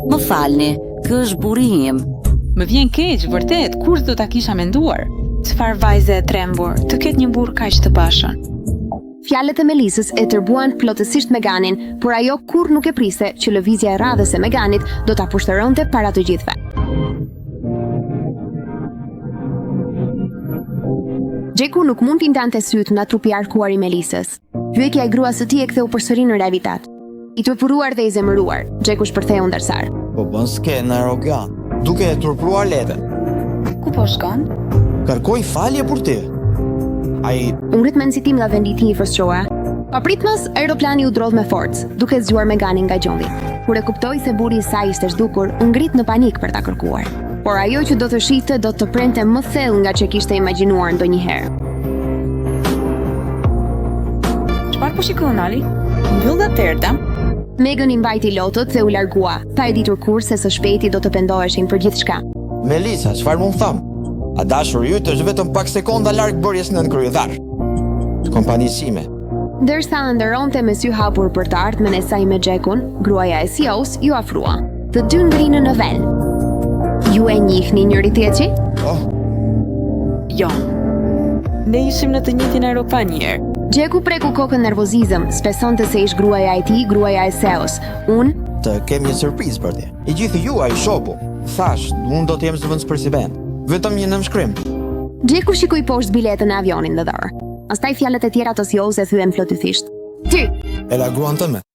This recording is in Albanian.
Më falni, ky është burri im. Më vjen keq, vërtet, kur do ta kisha menduar. Çfarë vajze e trembur, të ketë një burr kaq të bashën. Fjalët e Melisës e tërbuan plotësisht Meganin, por ajo kur nuk e priste që lëvizja e radhës e Meganit do ta pushtëronte para të gjithëve. Gjeku nuk mund t'intante syt nga trupi arkuar i Melisës. Pyetja e gruas së tij e ktheu përsëri në realitet. I turpuruar dhe i zemëruar, Gjeku shpërtheu ndërsar. Po bën skenë arrogant, duke e turpruar letën. Ku po shkon? Kërkoj falje për ty. Ai Ngrit me nxitim nga vendi i tij i frustruar. Papritmas, aeroplani u drodh me forcë, duke zgjuar Meganin nga gjondi. Kur e kuptoi se burri i saj ishte zhdukur, u ngrit në panik për ta kërkuar. Por ajo që do të shihte do të prente më thellë nga që kishte imagjinuar ndonjëherë. Çfarë po shikon Ali? Mbyll nga perda. Megan i mbajti lotët dhe u largua, pa e ditur kur se së shpejti do të pendoheshin për gjithçka. Melisa, çfarë mund tham? A dashur yt është vetëm pak sekonda larg bërjes nën kryedhar të kompanisë sime. Ndërsa ndëronte me sy hapur për të ardhmen e saj me Gjekun, gruaja e CEO-s ju afrua. Të dy ngrinën në vel. Ju e njihni njëri tjetrin? Oh, Jo. Ne ishim në të njëjtin aeroplan një herë. Gjeku preku kokën nervozizëm, spesonte se ish gruaja e tij, gruaja e CEO-s. Unë të kem një surprizë për ti. I gjithë juaj shoku. Thash, unë do të jem zëvendës president. Vetëm një nënshkrim. Gjeku shikoi poshtë biletën e avionit në dorë. Pastaj fjalët e tjera të CEO-s e thyen plotësisht. Ty, E larguan tëme.